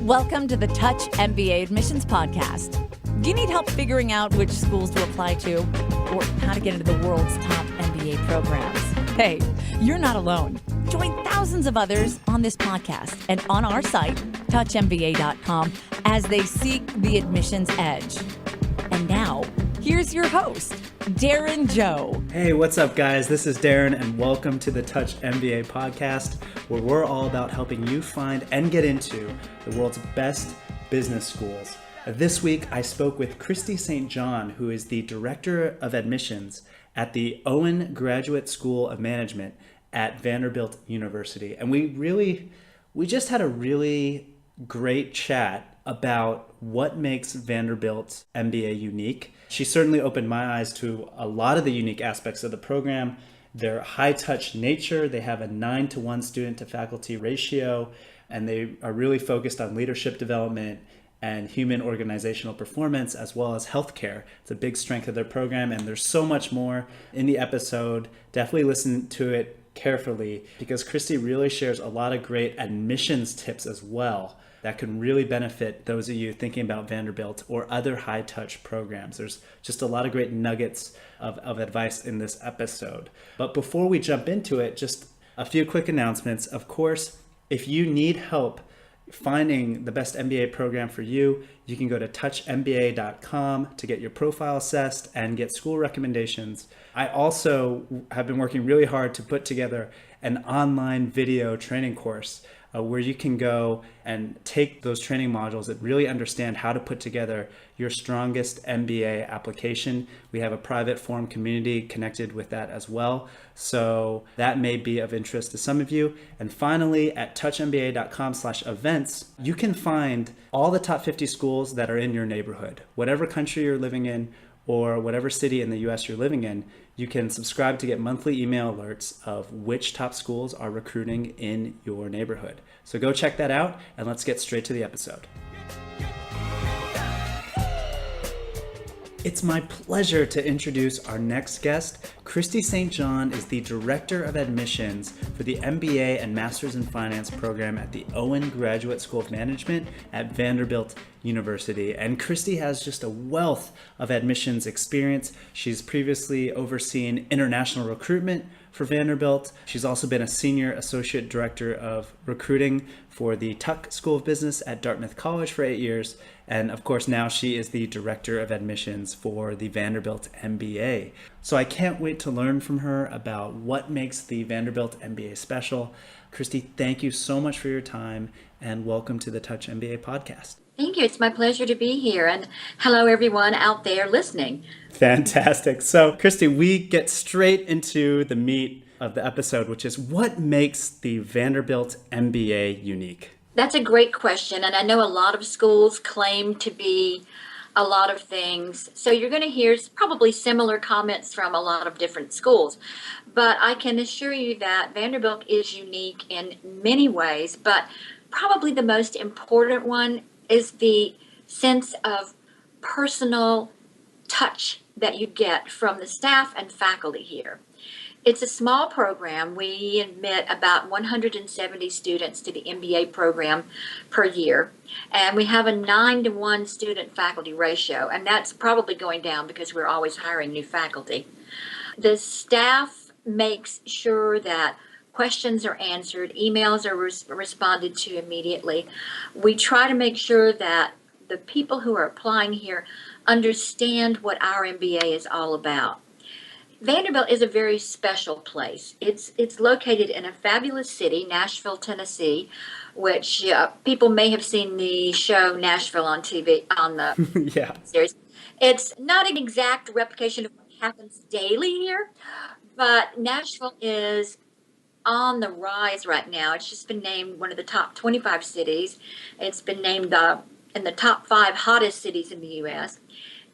Welcome to the Touch MBA Admissions Podcast. Do you need help figuring out which schools to apply to or how to get into the world's top MBA programs? Hey, you're not alone. Join thousands of others on this podcast and on our site, touchmba.com, as they seek the admissions edge. And now, here's your host, Darren Joe. Hey, what's up, guys? This is Darren, and welcome to the Touch MBA podcast, where we're all about helping you find and get into the world's best business schools. This week, I spoke with Christie St-John, who is the Director of Admissions at the Owen Graduate School of Management at Vanderbilt University. And we just had a really great chat about what makes Vanderbilt MBA unique. She certainly opened my eyes to a lot of the unique aspects of the program. Their high-touch nature, they have a 9-to-1 student-to-faculty ratio, and they are really focused on leadership development and human organizational performance, as well as healthcare. It's a big strength of their program, and there's so much more in the episode. Definitely listen to it carefully, because Christie really shares a lot of great admissions tips as well that can really benefit those of you thinking about Vanderbilt or other high-touch programs. There's just a lot of great nuggets of advice in this episode. But before we jump into it, just a few quick announcements. Of course, if you need help finding the best MBA program for you, you can go to touchmba.com to get your profile assessed and get school recommendations. I also have been working really hard to put together an online video training course where you can go and take those training modules that really understand how to put together your strongest MBA application. We have a private forum community connected with that as well. So that may be of interest to some of you. And finally, at touchmba.com/events, you can find all the top 50 schools that are in your neighborhood. Whatever country you're living in or whatever city in the US you're living in, you can subscribe to get monthly email alerts of which top schools are recruiting in your neighborhood. So go check that out, and let's get straight to the episode. It's my pleasure to introduce our next guest. Christie St-John is the Director of Admissions for the MBA and Masters in Finance program at the Owen Graduate School of Management at Vanderbilt University. And Christie has just a wealth of admissions experience. She's previously overseen international recruitment for Vanderbilt. She's also been a Senior Associate Director of Recruiting for the Tuck School of Business at Dartmouth College for 8 years. And of course, now she is the Director of Admissions for the Vanderbilt MBA. So I can't wait to learn from her about what makes the Vanderbilt MBA special. Christie, thank you so much for your time, and welcome to the Touch MBA podcast. Thank you. It's my pleasure to be here. And hello, everyone out there listening. Fantastic. So, Christie, we get straight into the meat of the episode, which is what makes the Vanderbilt MBA unique? That's a great question. And I know a lot of schools claim to be a lot of things. So you're going to hear probably similar comments from a lot of different schools. But I can assure you that Vanderbilt is unique in many ways. But probably the most important one is the sense of personal touch that you get from the staff and faculty here. It's a small program. We admit about 170 students to the MBA program per year, and we have a 9-to-1 student-faculty ratio, and that's probably going down because we're always hiring new faculty. The staff makes sure that questions are answered, emails are responded to immediately. We try to make sure that the people who are applying here understand what our MBA is all about. Vanderbilt is a very special place. It's located in a fabulous city, Nashville, Tennessee, which people may have seen the show Nashville on TV, on the series. It's not an exact replication of what happens daily here, but Nashville is on the rise right now. It's just been named one of the top 25 cities. It's been named in the top 5 hottest cities in the U.S.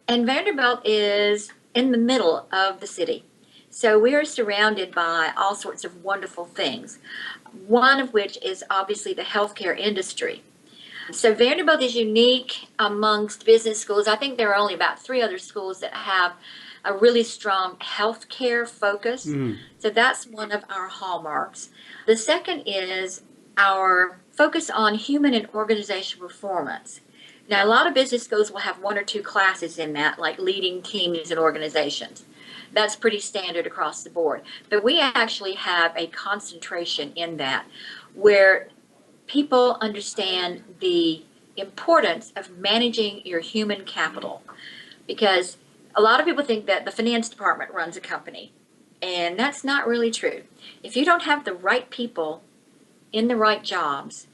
And Vanderbilt is in the middle of the city. So we are surrounded by all sorts of wonderful things, one of which is obviously the healthcare industry. So Vanderbilt is unique amongst business schools. I think there are only about 3 other schools that have a really strong healthcare focus. So that's one of our hallmarks. The second is our focus on human and organizational performance. Now, a lot of business schools will have one or two classes in that, like leading teams and organizations. That's pretty standard across the board. But we actually have a concentration in that where people understand the importance of managing your human capital. Because a lot of people think that the finance department runs a company, and that's not really true. If you don't have the right people in the right jobs,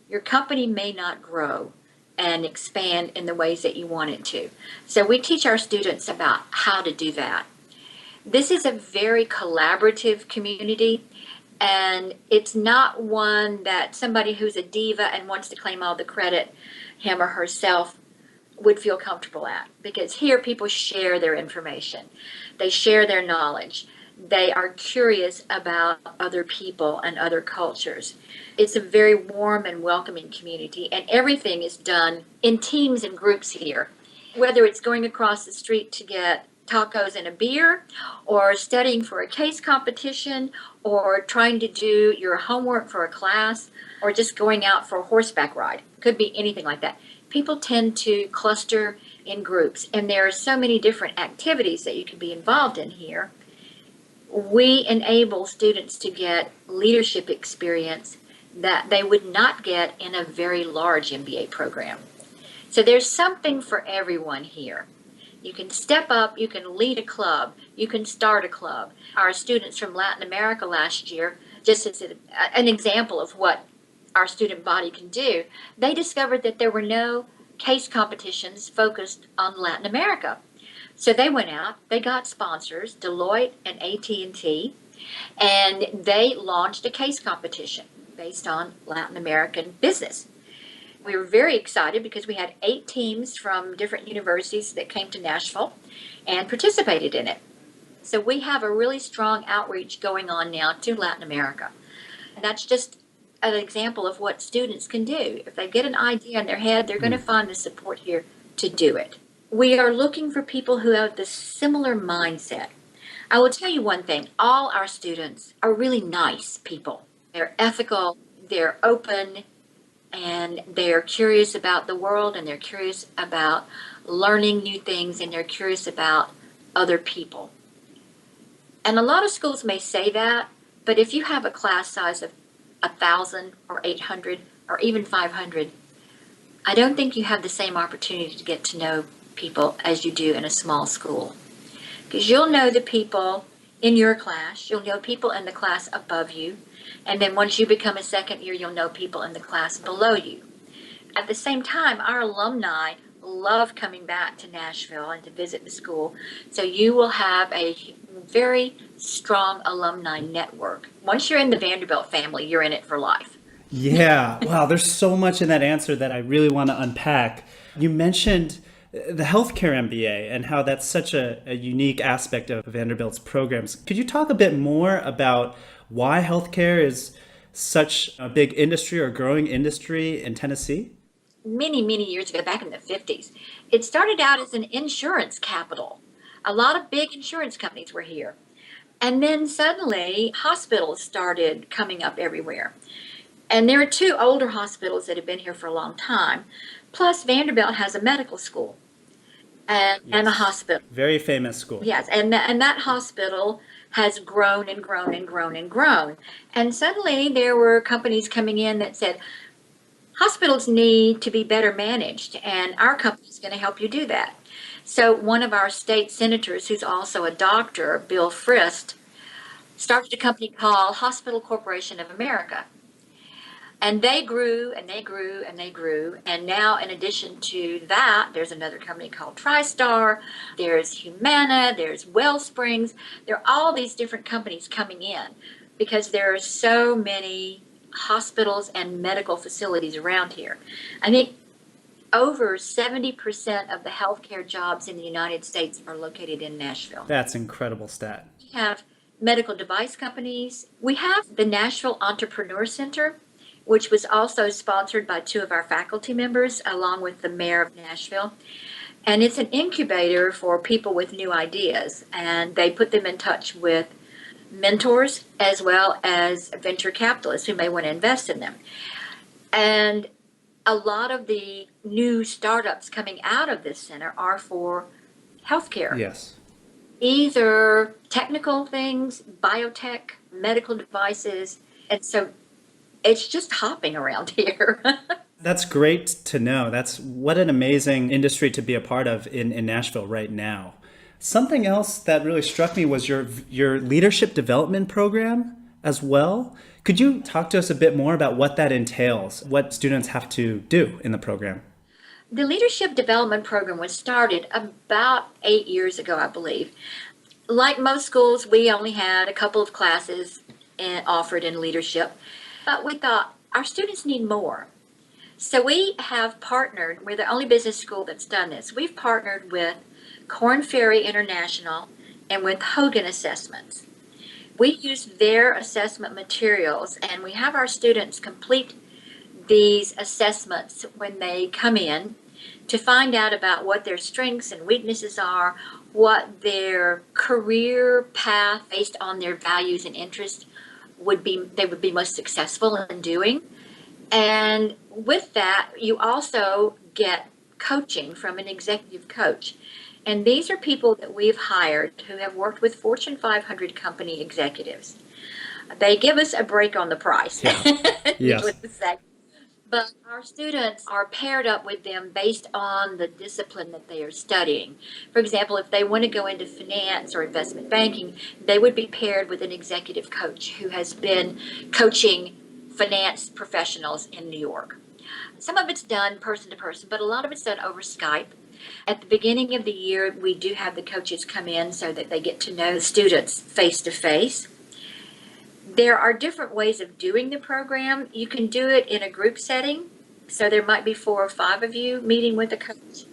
your company may not grow and expand in the ways that you want it to. So we teach our students about how to do that. This is a very collaborative community, and it's not one that somebody who's a diva and wants to claim all the credit, him or herself, would feel comfortable at. Because here people share their information. They share their knowledge. They are curious about other people and other cultures. It's a very warm and welcoming community, and everything is done in teams and groups here. Whether it's going across the street to get tacos and a beer, or studying for a case competition, or trying to do your homework for a class, or just going out for a horseback ride. Could be anything like that. People tend to cluster in groups, and there are so many different activities that you can be involved in here. We enable students to get leadership experience that they would not get in a very large MBA program. So there's something for everyone here. You can step up, you can lead a club, you can start a club. Our students from Latin America last year, just as an example of what our student body can do, they discovered that there were no case competitions focused on Latin America. So they went out, they got sponsors, Deloitte and AT&T, and they launched a case competition based on Latin American business. We were very excited because we had 8 teams from different universities that came to Nashville and participated in it. So we have a really strong outreach going on now to Latin America. And that's just an example of what students can do. If they get an idea in their head, they're going to find the support here to do it. We are looking for people who have the similar mindset. I will tell you one thing, all our students are really nice people. They're ethical, they're open, and they're curious about the world, and they're curious about learning new things, and they're curious about other people. And a lot of schools may say that, but if you have a class size of 1,000 or 800 or even 500, I don't think you have the same opportunity to get to know people as you do in a small school. Because you'll know the people in your class, you'll know people in the class above you, and then once you become a second year, you'll know people in the class below you. At the same time, our alumni love coming back to Nashville and to visit the school, so you will have a very strong alumni network. Once you're in the Vanderbilt family, you're in it for life. Yeah, wow, there's so much in that answer that I really want to unpack. You mentioned the Healthcare MBA and how that's such a unique aspect of Vanderbilt's programs. Could you talk a bit more about why healthcare is such a big industry or growing industry in Tennessee? Many, many years ago, back in the 50s, it started out as an insurance capital. A lot of big insurance companies were here. And then suddenly, hospitals started coming up everywhere. And there are 2 older hospitals that have been here for a long time. Plus, Vanderbilt has a medical school and a hospital. Very famous school. Yes, and that hospital has grown and grown and grown and grown. And suddenly, there were companies coming in that said, hospitals need to be better managed, and our company is going to help you do that. So one of our state senators, who's also a doctor, Bill Frist, started a company called Hospital Corporation of America. And they grew and they grew and they grew. And now, in addition to that, there's another company called TriStar, there's Humana, there's Wellsprings. There are all these different companies coming in because there are so many hospitals and medical facilities around here. I think over 70% of the healthcare jobs in the United States are located in Nashville. That's an incredible stat. We have medical device companies. We have the Nashville Entrepreneur Center, which was also sponsored by 2 of our faculty members, along with the mayor of Nashville. And it's an incubator for people with new ideas, and they put them in touch with mentors as well as venture capitalists who may want to invest in them. And a lot of the new startups coming out of this center are for healthcare. Yes. Either technical things, biotech, medical devices. And so it's just hopping around here. That's great to know. That's what an amazing industry to be a part of in Nashville right now. Something else that really struck me was your leadership development program as well. Could you talk to us a bit more about what that entails, what students have to do in the program? The leadership development program was started about 8 years ago, I believe. Like most schools, we only had a couple of classes offered in leadership, but we thought our students need more. So we have partnered, we're the only business school that's done this. We've partnered with Korn Ferry International and with Hogan Assessments. We use their assessment materials, and we have our students complete these assessments when they come in to find out about what their strengths and weaknesses are, what their career path based on their values and interests they would be most successful in doing. And with that, you also get coaching from an executive coach. And these are people that we've hired who have worked with Fortune 500 company executives. They give us a break on the price. Yeah. Yes. But our students are paired up with them based on the discipline that they are studying. For example, if they want to go into finance or investment banking, they would be paired with an executive coach who has been coaching finance professionals in New York. Some of it's done person to person, but a lot of it's done over Skype. At the beginning of the year, we do have the coaches come in so that they get to know the students face to face. There are different ways of doing the program. You can do it in a group setting. So there might be 4 or 5 of you meeting with a coach,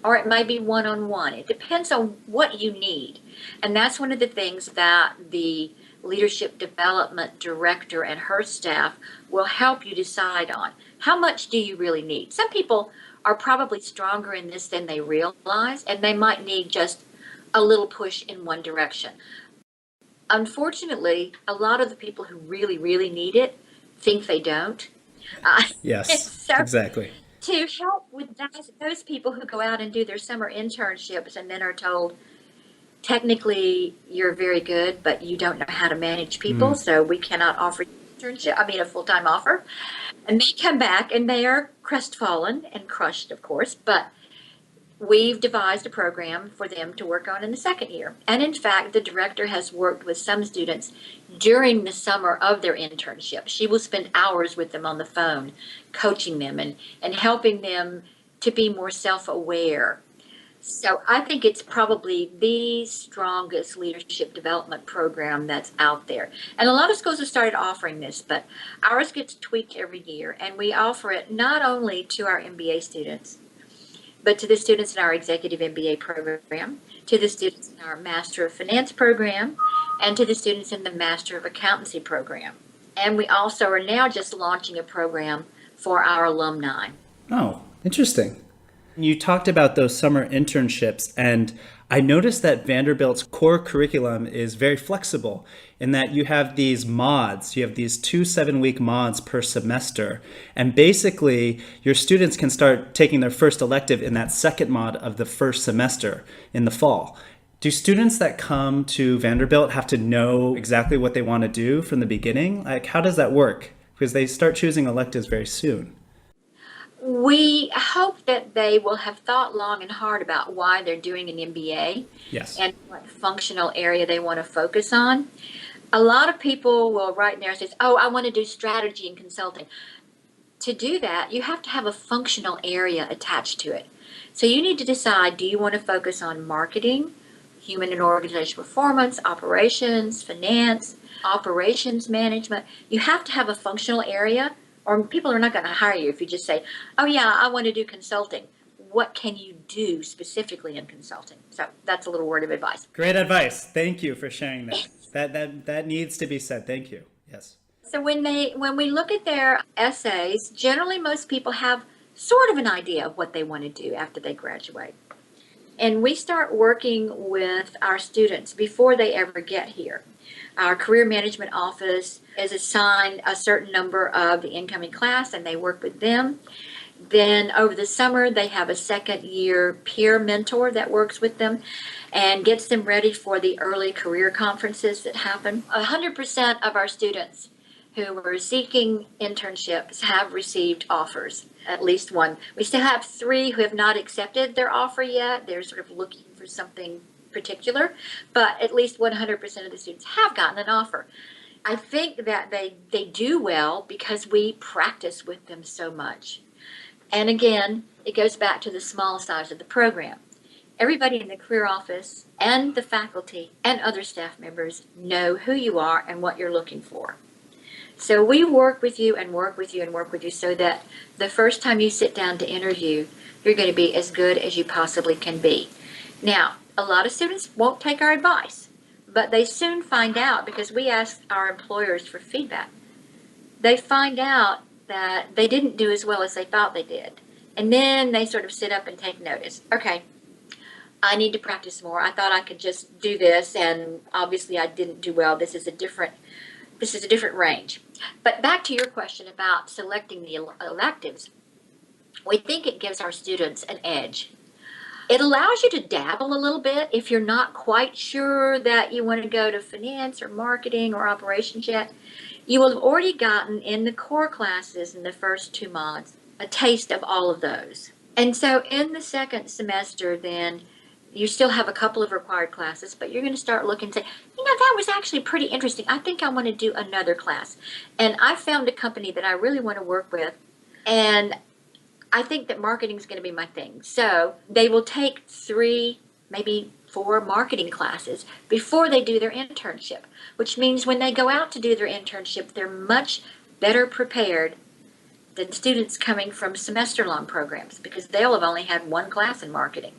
or it might be one-on-one. It depends on what you need. And that's one of the things that the leadership development director and her staff will help you decide on. How much do you really need? Some people are probably stronger in this than they realize, and they might need just a little push in one direction. Unfortunately, a lot of the people who really, really need it think they don't. Yes, so exactly. To help with those people who go out and do their summer internships and then are told, technically, you're very good, but you don't know how to manage people, so we cannot offer you a full-time offer. And they come back and they are crestfallen and crushed, of course, but we've devised a program for them to work on in the second year. And in fact, the director has worked with some students during the summer of their internship. She will spend hours with them on the phone, coaching them and helping them to be more self-aware. So I think it's probably the strongest leadership development program that's out there. And a lot of schools have started offering this, but ours gets tweaked every year. And we offer it not only to our MBA students, but to the students in our executive MBA program, to the students in our Master of Finance program, and to the students in the Master of Accountancy program. And we also are now just launching a program for our alumni. Oh, interesting. You talked about those summer internships, and I noticed that Vanderbilt's core curriculum is very flexible in that you have these mods. You have these 2 7-week mods per semester. And basically, your students can start taking their first elective in that second mod of the first semester in the fall. Do students that come to Vanderbilt have to know exactly what they want to do from the beginning? Like, how does that work? Because they start choosing electives very soon. We hope that they will have thought long and hard about why they're doing an MBA. Yes. And what functional area they want to focus on. A lot of people will write in there and say, oh, I want to do strategy and consulting. To do that, you have to have a functional area attached to it. So you need to decide, do you want to focus on marketing, human and organizational performance, operations, finance, operations management? You have to have a functional area, or people are not going to hire you if you just say, oh yeah, I want to do consulting. What can you do specifically in consulting? So that's a little word of advice. Great advice. Thank you for sharing that. That needs to be said. Thank you. Yes. So when we look at their essays, generally most people have sort of an idea of what they want to do after they graduate. And we start working with our students before they ever get here. Our career management office is assigned a certain number of the incoming class, and they work with them. Then over the summer, they have a second year peer mentor that works with them and gets them ready for the early career conferences that happen. 100% of our students who were seeking internships have received offers, at least one. We still have 3 who have not accepted their offer yet. They're sort of looking for something particular, but at least 100% of the students have gotten an offer. I think that they do well because we practice with them so much. And again, it goes back to the small size of the program. Everybody in the career office and the faculty and other staff members know who you are and what you're looking for. So we work with you and work with you and work with you so that the first time you sit down to interview, you're going to be as good as you possibly can be. Now, a lot of students won't take our advice, but they soon find out because we ask our employers for feedback. They find out that they didn't do as well as they thought they did. And then they sort of sit up and take notice. Okay, I need to practice more. I thought I could just do this, and obviously I didn't do well. This is a different range. But back to your question about selecting the electives, we think it gives our students an edge. It allows you to dabble a little bit if you're not quite sure that you want to go to finance or marketing or operations yet. You will have already gotten in the core classes in the first 2 months a taste of all of those. And so in the second semester, then, you still have a couple of required classes, but you're going to start looking and say, that was actually pretty interesting. I think I want to do another class. And I found a company that I really want to work with, and I think that marketing is going to be my thing. So they will take 3, maybe 4 marketing classes before they do their internship, which means when they go out to do their internship, they're much better prepared than students coming from semester-long programs because they'll have only had 1 class in marketing.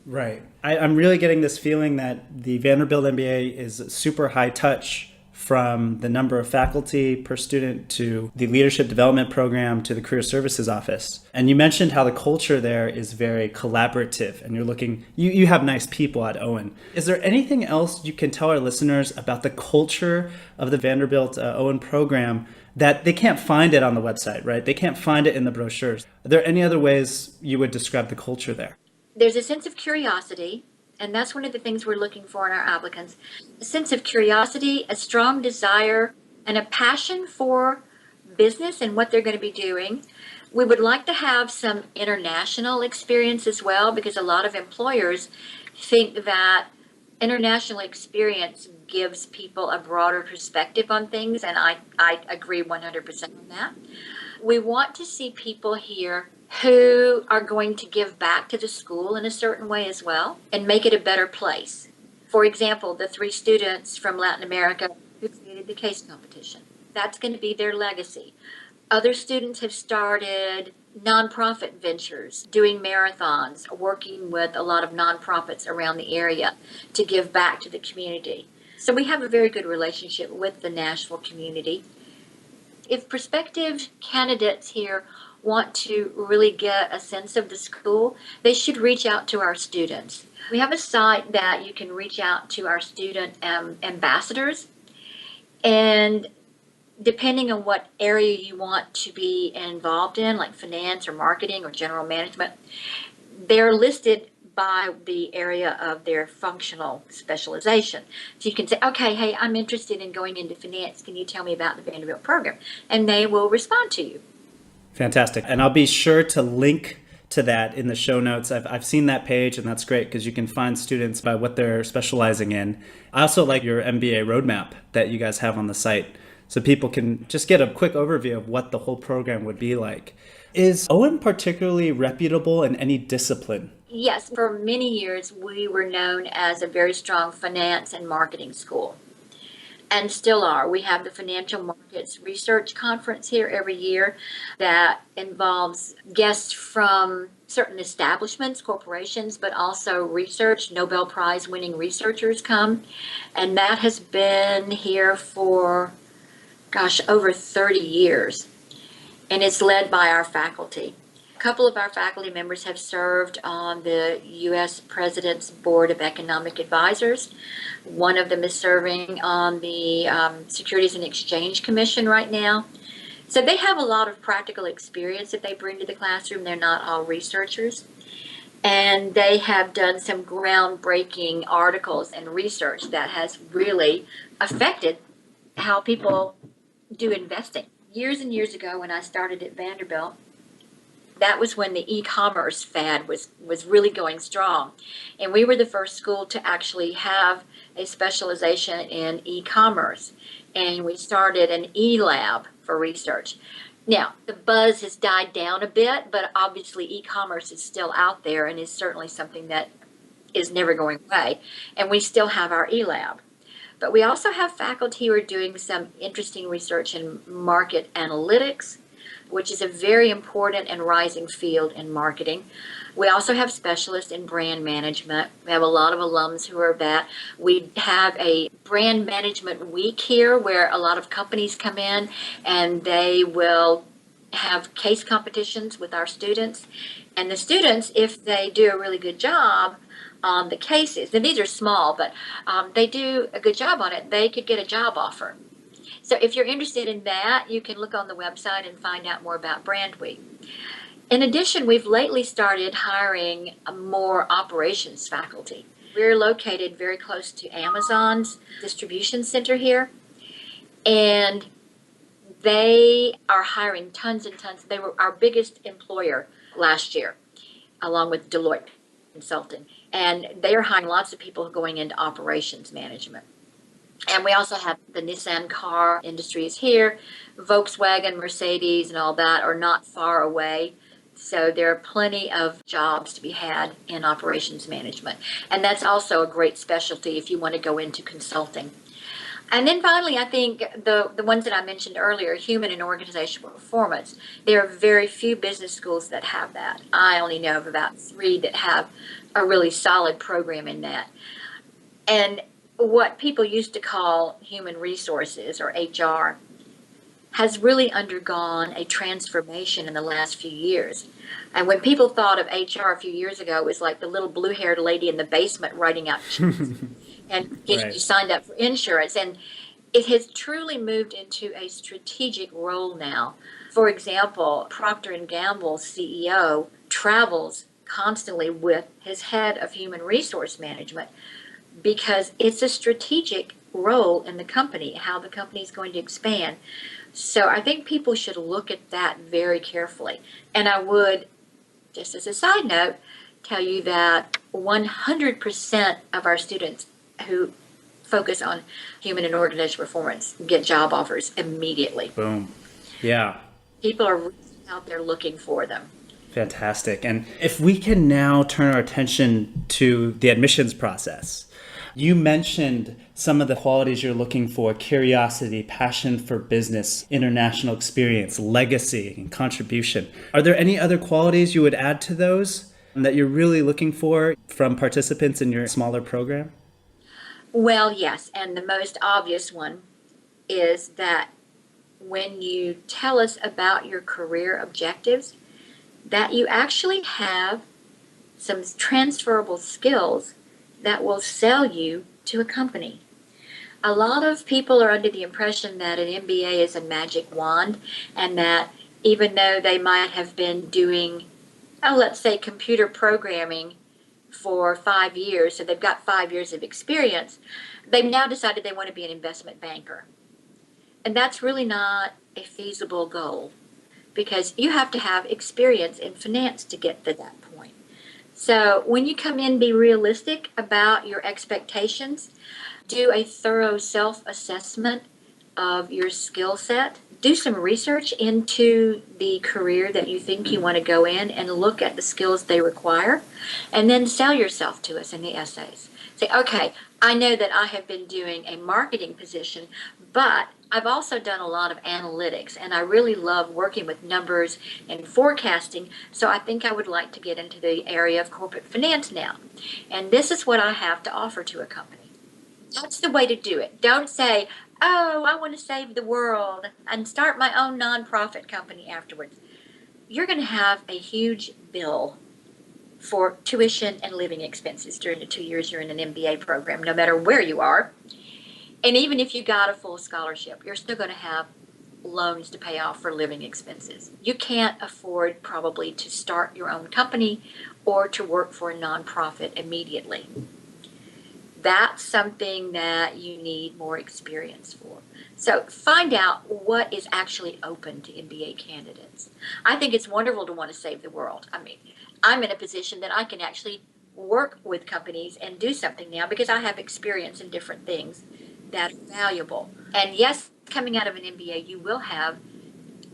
Right. I'm really getting this feeling that the Vanderbilt MBA is super high touch, from the number of faculty per student to the leadership development program to the career services office. And you mentioned how the culture there is very collaborative, and you have nice people at Owen. Is there anything else you can tell our listeners about the culture of the Vanderbilt Owen program that they can't find it on the website, right? They can't find it in the brochures. Are there any other ways you would describe the culture there? There's a sense of curiosity, and that's one of the things we're looking for in our applicants. A sense of curiosity, a strong desire, and a passion for business and what they're going to be doing. We would like to have some international experience as well, because a lot of employers think that international experience gives people a broader perspective on things, and I agree 100% on that. We want to see people here who are going to give back to the school in a certain way as well and make it a better place. For example, the 3 students from Latin America who created the case competition. That's going to be their legacy. Other students have started nonprofit ventures, doing marathons, working with a lot of nonprofits around the area to give back to the community. So we have a very good relationship with the Nashville community. If prospective candidates here want to really get a sense of the school, they should reach out to our students. We have a site that you can reach out to our student ambassadors, and depending on what area you want to be involved in, like finance or marketing or general management, they're listed by the area of their functional specialization. So you can say, okay, hey, I'm interested in going into finance. Can you tell me about the Vanderbilt program? And they will respond to you. Fantastic. And I'll be sure to link to that in the show notes. I've seen that page, and that's great because you can find students by what they're specializing in. I also like your MBA roadmap that you guys have on the site, so people can just get a quick overview of what the whole program would be like. Is Owen particularly reputable in any discipline? Yes, for many years we were known as a very strong finance and marketing school, and still are. We have the Financial Markets Research Conference here every year that involves guests from certain establishments, corporations, but also research. Nobel Prize winning researchers come, and that has been here for, over 30 years, and it's led by our faculty. A couple of our faculty members have served on the U.S. President's Board of Economic Advisors. One of them is serving on the Securities and Exchange Commission right now. So they have a lot of practical experience that they bring to the classroom. They're not all researchers. And they have done some groundbreaking articles and research that has really affected how people do investing. Years and years ago when I started at Vanderbilt, that was when the e-commerce fad was really going strong. And we were the first school to actually have a specialization in e-commerce. And we started an e-lab for research. Now, the buzz has died down a bit, but obviously e-commerce is still out there and is certainly something that is never going away. And we still have our e-lab. But we also have faculty who are doing some interesting research in market analytics, which is a very important and rising field in marketing. We also have specialists in brand management. We have a lot of alums who are that. We have a brand management week here where a lot of companies come in and they will have case competitions with our students. And the students, if they do a really good job on the cases, and these are small, but they do a good job on it, they could get a job offer. So if you're interested in that, you can look on the website and find out more about Brand Week. In addition, we've lately started hiring more operations faculty. We're located very close to Amazon's distribution center here, and they are hiring tons and tons. They were our biggest employer last year, along with Deloitte Consulting, and they are hiring lots of people going into operations management. And we also have the Nissan car industries here. Volkswagen, Mercedes, and all that are not far away. So there are plenty of jobs to be had in operations management. And that's also a great specialty if you want to go into consulting. And then finally, I think the ones that I mentioned earlier, human and organizational performance, there are very few business schools that have that. I only know of about 3 that have a really solid program in that. And what people used to call human resources or HR has really undergone a transformation in the last few years. And when people thought of HR a few years ago, it was like the little blue-haired lady in the basement writing out checks and getting you signed up for insurance. And it has truly moved into a strategic role now. For example, Procter & Gamble's CEO travels constantly with his head of human resource management because it's a strategic role in the company, how the company is going to expand. So I think people should look at that very carefully. And I would, just as a side note, tell you that 100% of our students who focus on human and organizational performance get job offers immediately. Boom. Yeah. People are out there looking for them. Fantastic. And if we can now turn our attention to the admissions process. You mentioned some of the qualities you're looking for: curiosity, passion for business, international experience, legacy, and contribution. Are there any other qualities you would add to those that you're really looking for from participants in your smaller program? Well, yes. And the most obvious one is that when you tell us about your career objectives, that you actually have some transferable skills that will sell you to a company. A lot of people are under the impression that an MBA is a magic wand, and that even though they might have been doing, let's say, computer programming for 5 years, so they've got 5 years of experience, they've now decided they want to be an investment banker. And that's really not a feasible goal, because you have to have experience in finance to get to that point. So when you come in, be realistic about your expectations. Do a thorough self-assessment of your skill set. Do some research into the career that you think you want to go in and look at the skills they require. And then sell yourself to us in the essays. Say, okay, I know that I have been doing a marketing position, but I've also done a lot of analytics, and I really love working with numbers and forecasting, so I think I would like to get into the area of corporate finance now. And this is what I have to offer to a company. That's the way to do it. Don't say, oh, I want to save the world and start my own nonprofit company afterwards. you're going to have a huge bill for tuition and living expenses during the 2 years you're in an MBA program, no matter where you are. And even if you got a full scholarship, you're still going to have loans to pay off for living expenses. You can't afford probably to start your own company or to work for a nonprofit immediately. That's something that you need more experience for. So find out what is actually open to MBA candidates. I think it's wonderful to want to save the world. I mean, I'm in a position that I can actually work with companies and do something now because I have experience in different things that are valuable. And yes, coming out of an MBA, you will have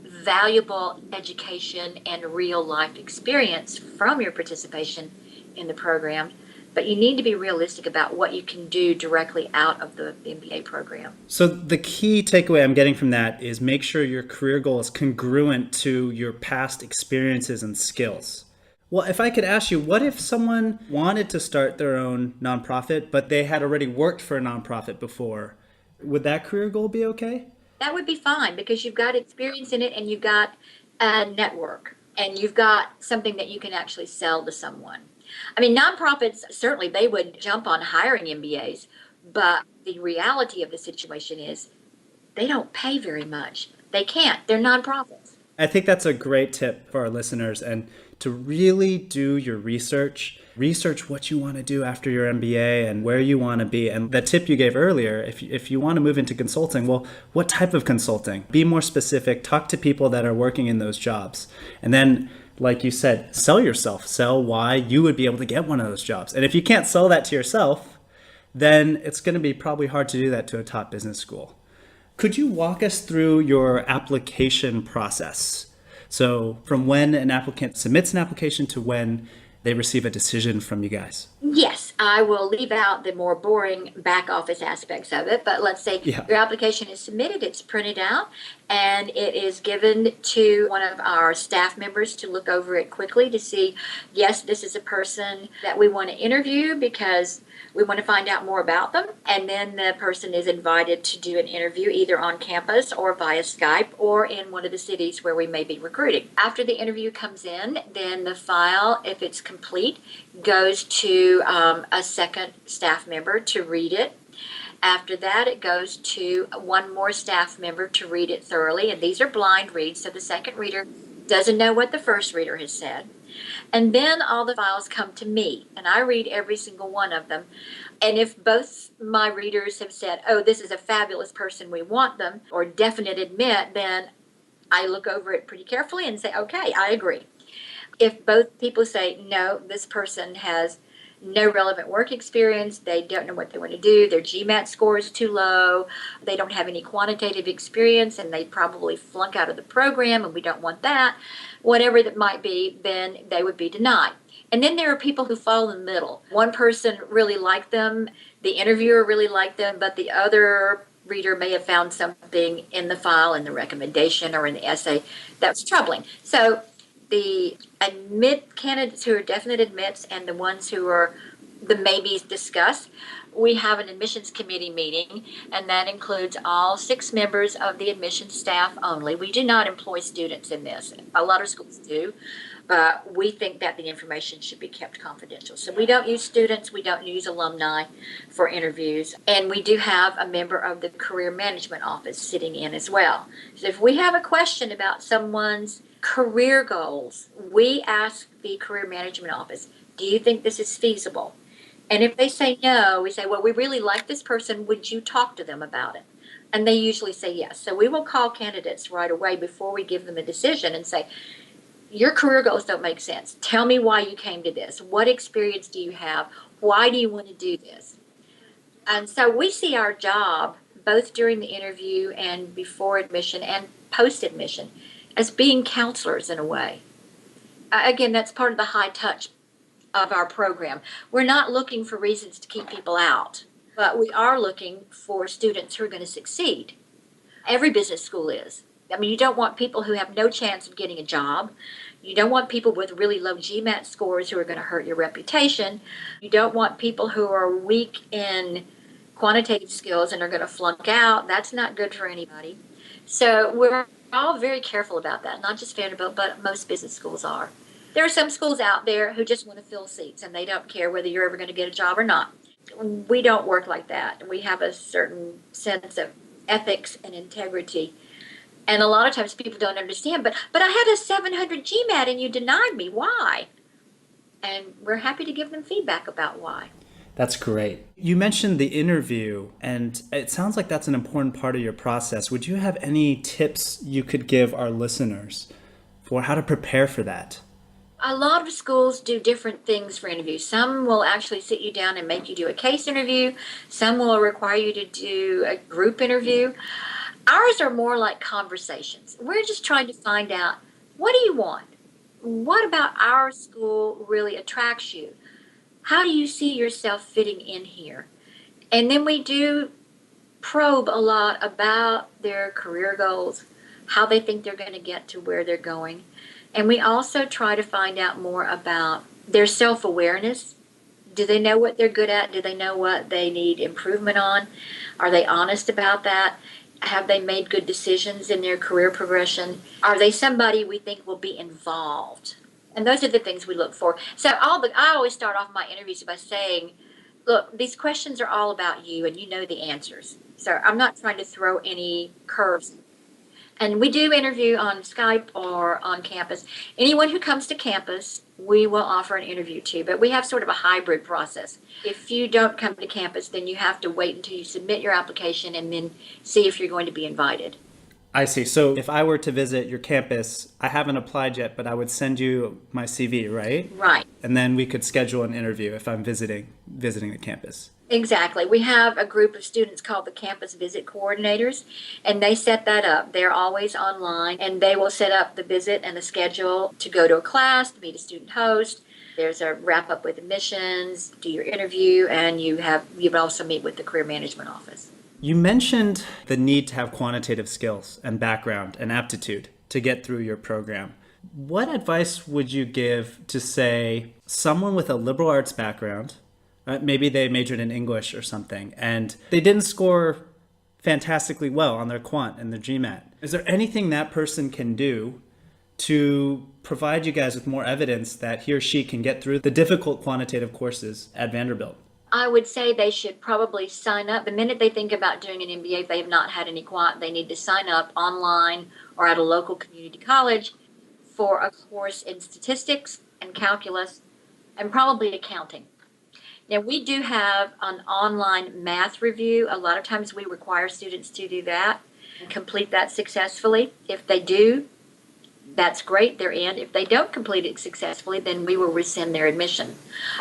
valuable education and real life experience from your participation in the program. But you need to be realistic about what you can do directly out of the MBA program. So the key takeaway I'm getting from that is make sure your career goal is congruent to your past experiences and skills. Well, if I could ask you, what if someone wanted to start their own nonprofit, but they had already worked for a nonprofit before? Would that career goal be okay? That would be fine because you've got experience in it and you've got a network and you've got something that you can actually sell to someone. I mean, nonprofits, certainly they would jump on hiring MBAs, but the reality of the situation is they don't pay very much. They can't. They're nonprofits. I think that's a great tip for our listeners, and to really do your research what you want to do after your MBA and where you want to be. And the tip you gave earlier, if you want to move into consulting, well, what type of consulting? Be more specific, talk to people that are working in those jobs. And then, like you said, sell yourself, sell why you would be able to get one of those jobs. And if you can't sell that to yourself, then it's going to be probably hard to do that to a top business school. Could you walk us through your application process? So from when an applicant submits an application to when they receive a decision from you guys? Yes, I will leave out the more boring back office aspects of it, but let's say your application is submitted, it's printed out, and it is given to one of our staff members to look over it quickly to see, yes, this is a person that we want to interview because we want to find out more about them. And then the person is invited to do an interview either on campus or via Skype or in one of the cities where we may be recruiting. After the interview comes in, then the file, if it's complete, goes to a second staff member to read it. After that, it goes to one more staff member to read it thoroughly. And these are blind reads, so the second reader doesn't know what the first reader has said. And then all the files come to me, and I read every single one of them. And if both my readers have said, oh, this is a fabulous person, we want them, or definite admit, then I look over it pretty carefully and say, okay, I agree. If both people say, no, this person has no relevant work experience, they don't know what they want to do, their GMAT score is too low, they don't have any quantitative experience, and they probably flunk out of the program, and we don't want that, whatever that might be, then they would be denied. And then there are people who fall in the middle. One person really liked them, the interviewer really liked them, but the other reader may have found something in the file, in the recommendation, or in the essay that was troubling. So the admit candidates who are definite admits and the ones who are the maybes discussed, we have an admissions committee meeting, and that includes all 6 members of the admissions staff only. We do not employ students in this. A lot of schools do, but we think that the information should be kept confidential. So we don't use students, we don't use alumni for interviews, and we do have a member of the career management office sitting in as well. So if we have a question about someone's career goals, we ask the career management office, do you think this is feasible? And if they say no, we say, well, we really like this person, would you talk to them about it? And they usually say yes. So we will call candidates right away before we give them a decision and say, your career goals don't make sense. Tell me why you came to this. What experience do you have? Why do you want to do this? And so we see our job, both during the interview and before admission and post-admission, as being counselors in a way. Again, that's part of the high touch of our program. We're not looking for reasons to keep people out, but we are looking for students who are going to succeed. Every business school is. I mean, you don't want people who have no chance of getting a job. You don't want people with really low GMAT scores who are going to hurt your reputation. You don't want people who are weak in quantitative skills and are going to flunk out. That's not good for anybody. So we're all very careful about that, not just Vanderbilt, but most business schools are. There are some schools out there who just want to fill seats and they don't care whether you're ever going to get a job or not. We don't work like that. We have a certain sense of ethics and integrity. And a lot of times people don't understand, but I had a 700 GMAT and you denied me. Why? And we're happy to give them feedback about why. That's great. You mentioned the interview, and it sounds like that's an important part of your process. Would you have any tips you could give our listeners for how to prepare for that? A lot of schools do different things for interviews. Some will actually sit you down and make you do a case interview. Some will require you to do a group interview. Ours are more like conversations. We're just trying to find out, what do you want? What about our school really attracts you? How do you see yourself fitting in here? And then we do probe a lot about their career goals, how they think they're going to get to where they're going. And we also try to find out more about their self-awareness. Do they know what they're good at? Do they know what they need improvement on? Are they honest about that? Have they made good decisions in their career progression? Are they somebody we think will be involved? And those are the things we look for. So I always start off my interviews by saying, look, these questions are all about you and you know the answers. So I'm not trying to throw any curves. And we do interview on Skype or on campus. Anyone who comes to campus, we will offer an interview to, but we have sort of a hybrid process. If you don't come to campus, then you have to wait until you submit your application and then see if you're going to be invited. I see. So if I were to visit your campus, I haven't applied yet, but I would send you my CV, right? Right. And then we could schedule an interview if I'm visiting the campus. Exactly. We have a group of students called the Campus Visit Coordinators, and they set that up. They're always online, and they will set up the visit and the schedule to go to a class, to meet a student host. There's a wrap up with admissions, do your interview, and you would also meet with the Career Management Office. You mentioned the need to have quantitative skills and background and aptitude to get through your program. What advice would you give to, say, someone with a liberal arts background? Maybe they majored in English or something, and they didn't score fantastically well on their quant and their GMAT. Is there anything that person can do to provide you guys with more evidence that he or she can get through the difficult quantitative courses at Vanderbilt? I would say they should probably sign up. The minute they think about doing an MBA, if they have not had any quant, they need to sign up online or at a local community college for a course in statistics and calculus and probably accounting. Now, we do have an online math review. A lot of times we require students to do that and complete that successfully. If they do, that's great, they're in. If they don't complete it successfully, then we will rescind their admission.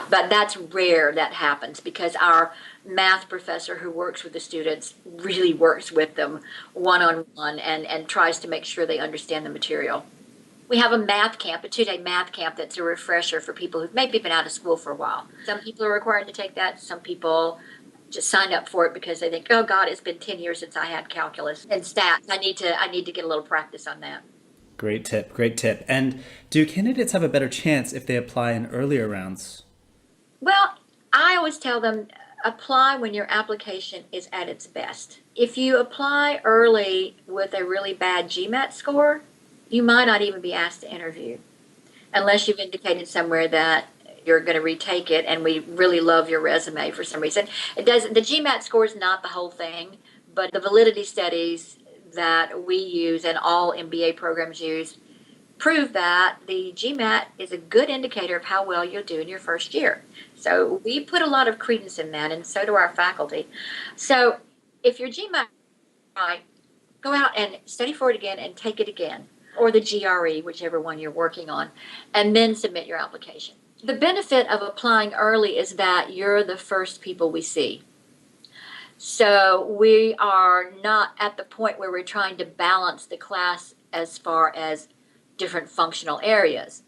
But that's rare that happens because our math professor who works with the students really works with them one-on-one and tries to make sure they understand the material. We have a math camp, a 2-day math camp that's a refresher for people who've maybe been out of school for a while. Some people are required to take that. Some people just sign up for it because they think, oh God, it's been 10 years since I had calculus and stats. I need to get a little practice on that. Great tip, great tip. And do candidates have a better chance if they apply in earlier rounds? Well, I always tell them, apply when your application is at its best. If you apply early with a really bad GMAT score, you might not even be asked to interview unless you've indicated somewhere that you're going to retake it and we really love your resume for some reason. The GMAT score is not the whole thing, but the validity studies that we use and all MBA programs use prove that the GMAT is a good indicator of how well you'll do in your first year. So we put a lot of credence in that, and so do our faculty. So if your GMAT is right, go out and study for it again and take it again, or the GRE, whichever one you're working on, and then submit your application. The benefit of applying early is that you're the first people we see. So we are not at the point where we're trying to balance the class as far as different functional areas.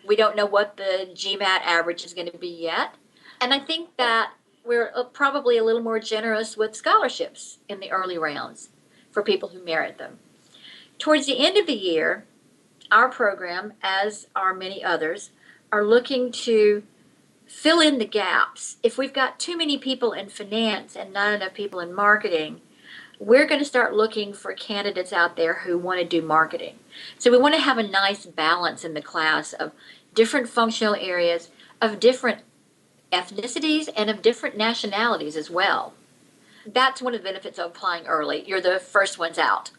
We don't know what the GMAT average is going to be yet. And I think that we're probably a little more generous with scholarships in the early rounds for people who merit them. Towards the end of the year, our program, as are many others, are looking to fill in the gaps. If we've got too many people in finance and not enough people in marketing, we're going to start looking for candidates out there who want to do marketing. So we want to have a nice balance in the class of different functional areas, of different ethnicities, and of different nationalities as well. That's one of the benefits of applying early. You're the first ones out.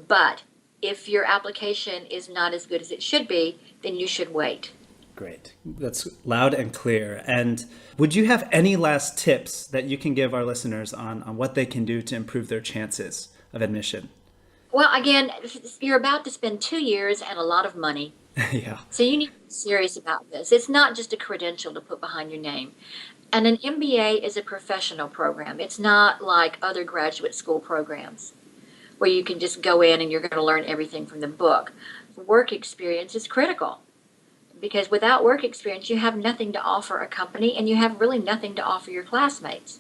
But if your application is not as good as it should be, then you should wait. Great. That's loud and clear. And would you have any last tips that you can give our listeners on what they can do to improve their chances of admission? Well, again, you're about to spend 2 years and a lot of money. Yeah. So you need to be serious about this. It's not just a credential to put behind your name. And an MBA is a professional program. It's not like other graduate school programs where you can just go in and you're going to learn everything from the book. Work experience is critical because without work experience, you have nothing to offer a company and you have really nothing to offer your classmates.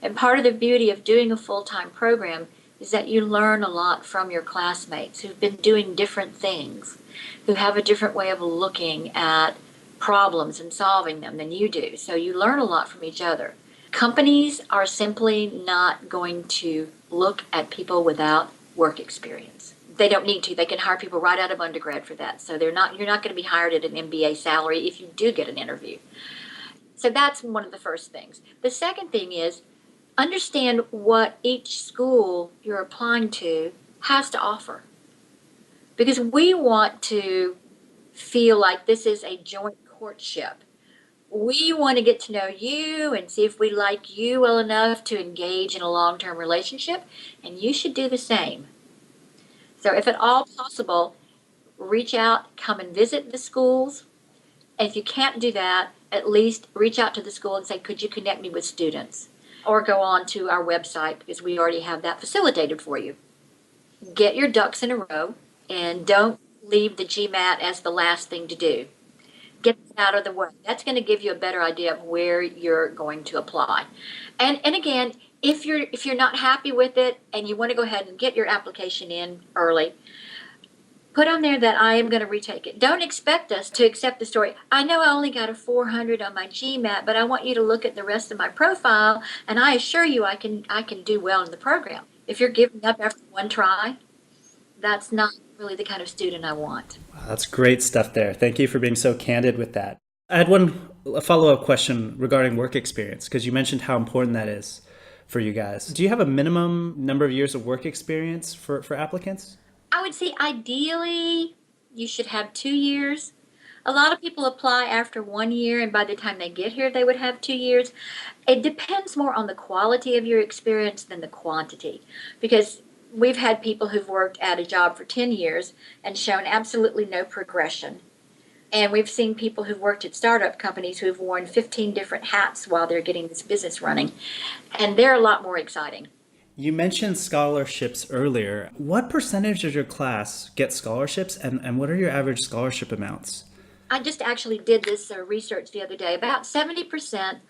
And part of the beauty of doing a full-time program is that you learn a lot from your classmates who've been doing different things, who have a different way of looking at problems and solving them than you do. So you learn a lot from each other. Companies are simply not going to look at people without work experience. They don't need to. They can hire people right out of undergrad for that. So you're not going to be hired at an MBA salary if you do get an interview. So that's one of the first things. The second thing is understand what each school you're applying to has to offer. Because we want to feel like this is a joint courtship. We want to get to know you and see if we like you well enough to engage in a long-term relationship, and you should do the same. So if at all possible, reach out, come and visit the schools. And if you can't do that, at least reach out to the school and say, could you connect me with students? Or go on to our website because we already have that facilitated for you. Get your ducks in a row and don't leave the GMAT as the last thing to do. Get it out of the way. That's going to give you a better idea of where you're going to apply. And again, if you're not happy with it and you want to go ahead and get your application in early, put on there that I am going to retake it. Don't expect us to accept the story. I know I only got a 400 on my GMAT, but I want you to look at the rest of my profile, and I assure you I can do well in the program. If you're giving up after one try, that's not really the kind of student I want. Wow, that's great stuff there. Thank you for being so candid with that. I had a follow-up question regarding work experience, because you mentioned how important that is for you guys. Do you have a minimum number of years of work experience for applicants? I would say ideally you should have 2 years. A lot of people apply after 1 year, and by the time they get here, they would have 2 years. It depends more on the quality of your experience than the quantity, because we've had people who've worked at a job for 10 years and shown absolutely no progression. And we've seen people who've worked at startup companies who've worn 15 different hats while they're getting this business running. And they're a lot more exciting. You mentioned scholarships earlier. What percentage of your class get scholarships, and what are your average scholarship amounts? I just actually did this research the other day. About 70%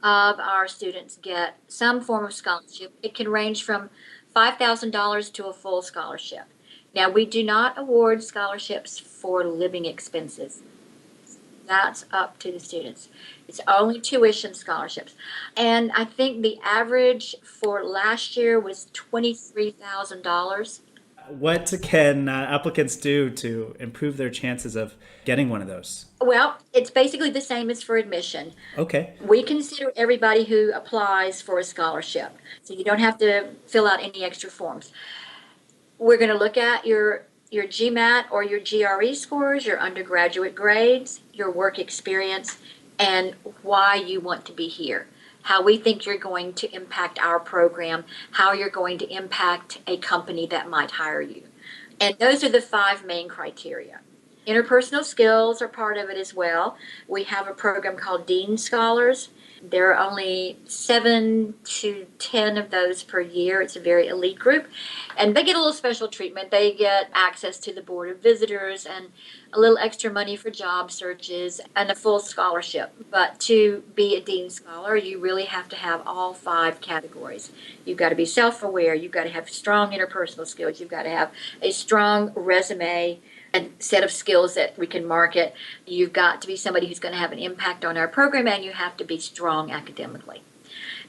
of our students get some form of scholarship. It can range from $5,000 to a full scholarship. Now, we do not award scholarships for living expenses. That's up to the students. It's only tuition scholarships. And I think the average for last year was $23,000. What can applicants do to improve their chances of getting one of those? Well, it's basically the same as for admission. Okay. We consider everybody who applies for a scholarship, so you don't have to fill out any extra forms. We're going to look at your GMAT or your GRE scores, your undergraduate grades, your work experience, and why you want to be here. How we think you're going to impact our program, how you're going to impact a company that might hire you. And those are the 5 main criteria. Interpersonal skills are part of it as well. We have a program called Dean Scholars. There are only 7 to 10 of those per year. It's a very elite group. And they get a little special treatment. They get access to the Board of Visitors and a little extra money for job searches and a full scholarship. But to be a Dean Scholar, you really have to have all 5 categories. You've got to be self-aware. You've got to have strong interpersonal skills. You've got to have a strong resume and set of skills that we can market. You've got to be somebody who's going to have an impact on our program, and you have to be strong academically.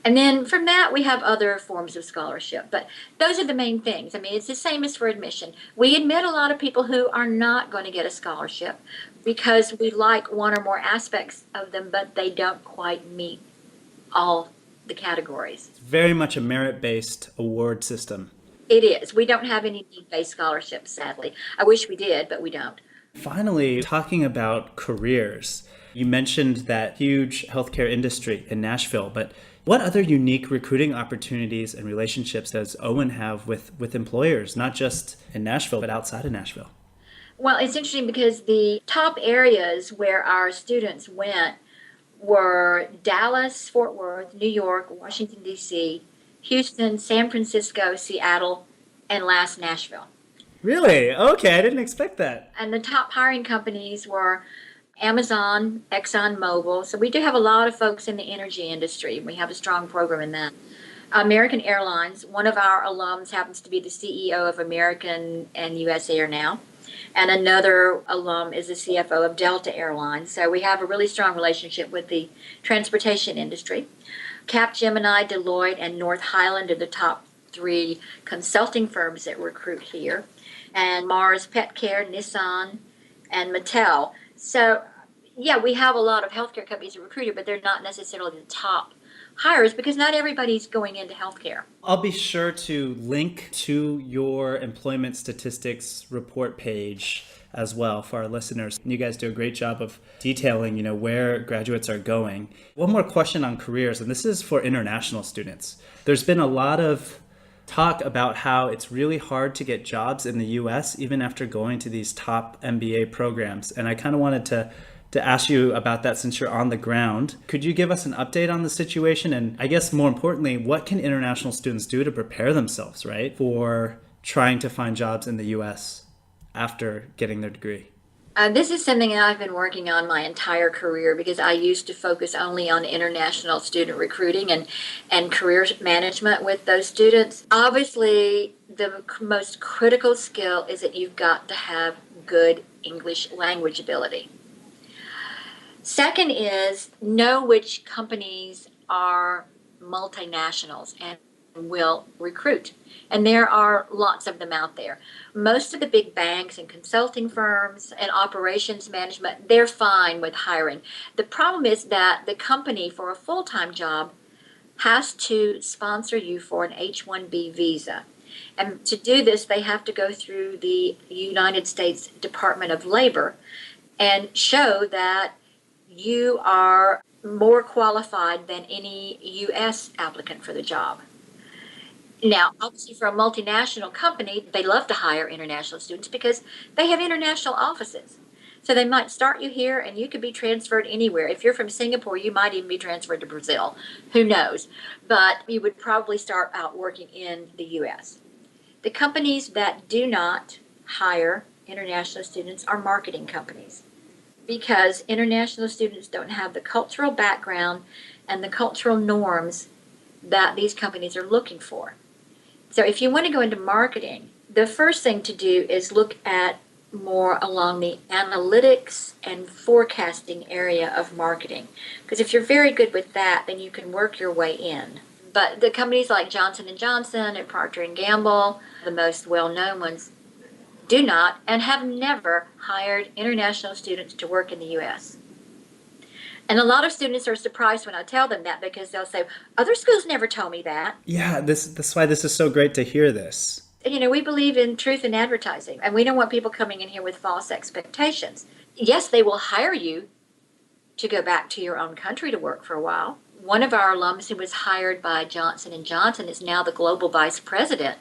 And then from that, we have other forms of scholarship. But those are the main things. I mean, it's the same as for admission. We admit a lot of people who are not going to get a scholarship because we like one or more aspects of them, but they don't quite meet all the categories. It's very much a merit-based award system. It is. We don't have any need-based scholarships, sadly. I wish we did, but we don't. Finally, talking about careers, you mentioned that huge healthcare industry in Nashville, but what other unique recruiting opportunities and relationships does Owen have with employers, not just in Nashville, but outside of Nashville? Well, it's interesting because the top areas where our students went were Dallas, Fort Worth, New York, Washington, D.C., Houston, San Francisco, Seattle, and last Nashville. Really? Okay, I didn't expect that. And the top hiring companies were Amazon, ExxonMobil. So we do have a lot of folks in the energy industry. We have a strong program in that. American Airlines, one of our alums happens to be the CEO of American and US Air now. And another alum is the CFO of Delta Airlines. So we have a really strong relationship with the transportation industry. Capgemini, Deloitte, and North Highland are the top 3 consulting firms that recruit here. And Mars Petcare, Nissan, and Mattel. So, yeah, we have a lot of healthcare companies that recruit, but they're not necessarily the top hires because not everybody's going into healthcare. I'll be sure to link to your employment statistics report page as well for our listeners. You guys do a great job of detailing, where graduates are going. One more question on careers, and this is for international students. There's been a lot of talk about how it's really hard to get jobs in the US even after going to these top MBA programs. And I kind of wanted to ask you about that since you're on the ground. Could you give us an update on the situation? And I guess more importantly, what can international students do to prepare themselves, right, for trying to find jobs in the US after getting their degree? This is something that I've been working on my entire career because I used to focus only on international student recruiting and career management with those students. Obviously, the most critical skill is that you've got to have good English language ability. Second is know which companies are multinationals and will recruit. And there are lots of them out there. Most of the big banks and consulting firms and operations management, they're fine with hiring. The problem is that the company for a full-time job has to sponsor you for an H-1B visa. And to do this, they have to go through the United States Department of Labor and show that you are more qualified than any U.S. applicant for the job. Now, obviously, for a multinational company, they love to hire international students because they have international offices. So they might start you here and you could be transferred anywhere. If you're from Singapore, you might even be transferred to Brazil. Who knows? But you would probably start out working in the U.S. The companies that do not hire international students are marketing companies, because international students don't have the cultural background and the cultural norms that these companies are looking for. So if you want to go into marketing, the first thing to do is look at more along the analytics and forecasting area of marketing. Because if you're very good with that, then you can work your way in. But the companies like Johnson & Johnson and Procter & Gamble, the most well-known ones, do not and have never hired international students to work in the U.S. And a lot of students are surprised when I tell them that because they'll say, other schools never told me that. Yeah, that's why this is so great to hear this. We believe in truth in advertising, and we don't want people coming in here with false expectations. Yes, they will hire you to go back to your own country to work for a while. One of our alums who was hired by Johnson & Johnson is now the global vice president,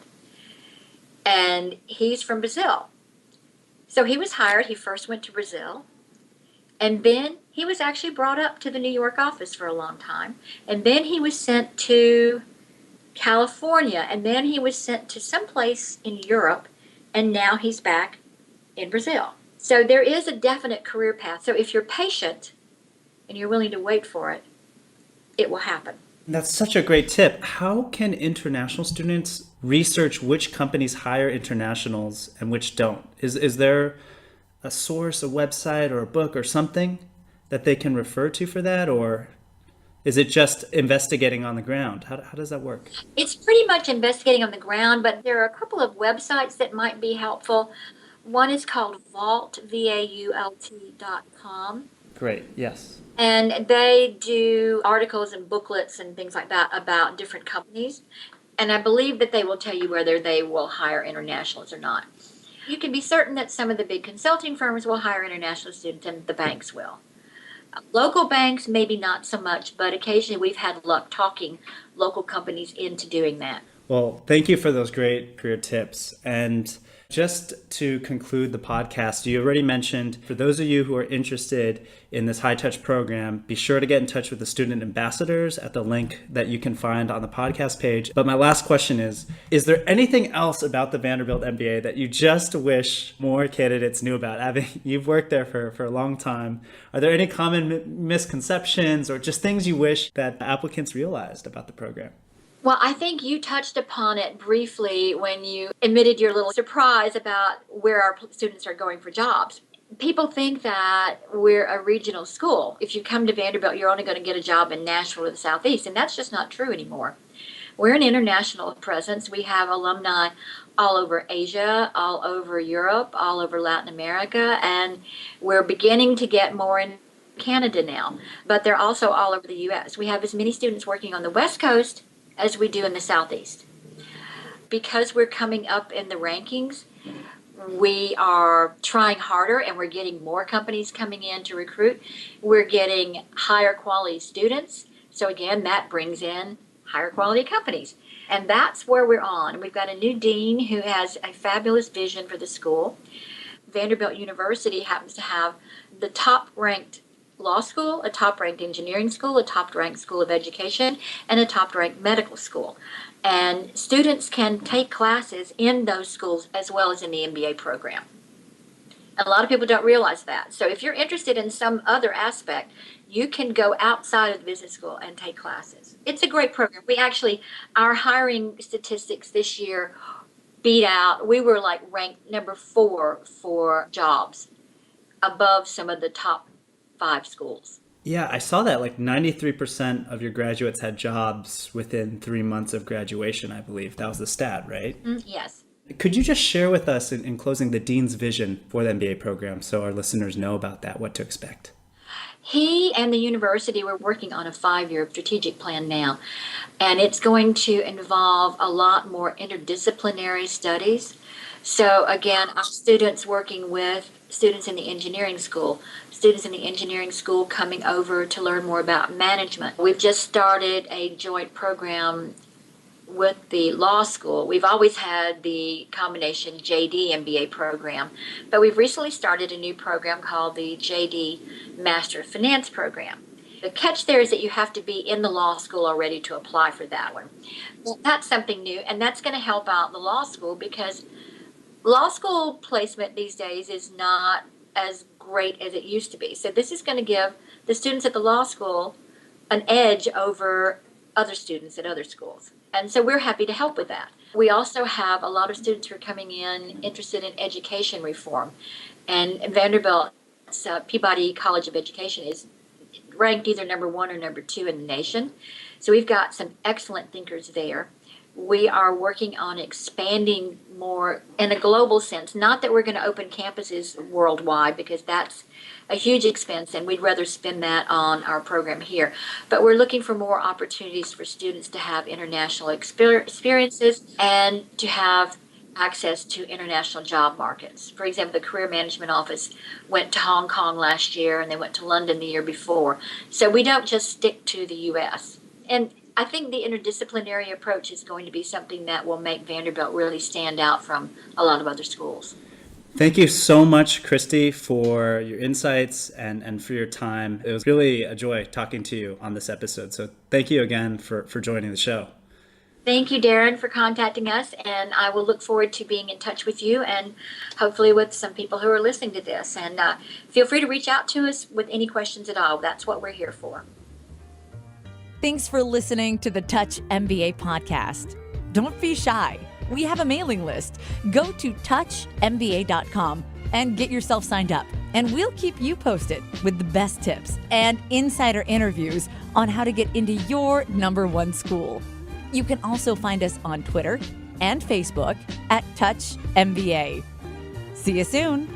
and he's from Brazil. So he was hired. He first went to Brazil, and then he was actually brought up to the New York office for a long time, and then he was sent to California, and then he was sent to someplace in Europe, and now he's back in Brazil. So there is a definite career path. So if you're patient and you're willing to wait for it, it will happen. That's such a great tip. How can international students research which companies hire internationals and which don't? Is there a source, a website, or a book or something that they can refer to for that, or Is it just investigating on the ground? How does that work? It's pretty much investigating on the ground, but there are a couple of websites that might be helpful. One is called Vault, VAULT.com. Great, yes. And they do articles and booklets and things like that about different companies. And I believe that they will tell you whether they will hire internationals or not. You can be certain that some of the big consulting firms will hire international students and the banks will. Local banks, maybe not so much, but occasionally we've had luck talking local companies into doing that. Well, thank you for those great career tips. And just to conclude the podcast, you already mentioned, for those of you who are interested in this high touch program, be sure to get in touch with the student ambassadors at the link that you can find on the podcast page. But my last question is there anything else about the Vanderbilt MBA that you just wish more candidates knew about? You've worked there for a long time. Are there any common misconceptions or just things you wish that applicants realized about the program? Well, I think you touched upon it briefly when you admitted your little surprise about where our students are going for jobs. People think that we're a regional school. If you come to Vanderbilt, you're only going to get a job in Nashville or the Southeast, and that's just not true anymore. We're an international presence. We have alumni all over Asia, all over Europe, all over Latin America, and we're beginning to get more in Canada now, but they're also all over the U.S. We have as many students working on the West Coast as we do in the Southeast. Because we're coming up in the rankings, we are trying harder and we're getting more companies coming in to recruit. We're getting higher quality students. So again, that brings in higher quality companies. And that's where we're on. We've got a new dean who has a fabulous vision for the school. Vanderbilt University happens to have the top ranked law school, a top-ranked engineering school, a top-ranked school of education, and a top-ranked medical school. And students can take classes in those schools as well as in the MBA program. And a lot of people don't realize that. So if you're interested in some other aspect, you can go outside of the business school and take classes. It's a great program. Our hiring statistics this year we were ranked number 4 for jobs, above some of the top 5 schools. Yeah, I saw that 93% of your graduates had jobs within 3 months of graduation, I believe. That was the stat, right? Yes. Could you just share with us in closing the dean's vision for the MBA program so our listeners know about that, what to expect? He and the university were working on a 5-year strategic plan now, and it's going to involve a lot more interdisciplinary studies. So again, our students working with students in the engineering school, students in the engineering school coming over to learn more about management. We've just started a joint program with the law school. We've always had the combination JD MBA program, but we've recently started a new program called the JD Master of Finance program. The catch there is that you have to be in the law school already to apply for that one. Well, that's something new, and that's going to help out the law school because law school placement these days is not as great as it used to be. So this is going to give the students at the law school an edge over other students at other schools. And so we're happy to help with that. We also have a lot of students who are coming in interested in education reform. And Vanderbilt's Peabody College of Education is ranked either number 1 or number 2 in the nation. So we've got some excellent thinkers there. We are working on expanding more in a global sense. Not that we're going to open campuses worldwide because that's a huge expense and we'd rather spend that on our program here. But we're looking for more opportunities for students to have international experiences and to have access to international job markets. For example, the Career Management Office went to Hong Kong last year and they went to London the year before. So we don't just stick to the U.S. And I think the interdisciplinary approach is going to be something that will make Vanderbilt really stand out from a lot of other schools. Thank you so much, Christie, for your insights and for your time. It was really a joy talking to you on this episode. So thank you again for joining the show. Thank you, Darren, for contacting us, and I will look forward to being in touch with you and hopefully with some people who are listening to this. And feel free to reach out to us with any questions at all. That's what we're here for. Thanks for listening to the Touch MBA podcast. Don't be shy. We have a mailing list. Go to touchmba.com and get yourself signed up. And we'll keep you posted with the best tips and insider interviews on how to get into your #1 school. You can also find us on Twitter and Facebook at Touch MBA. See you soon.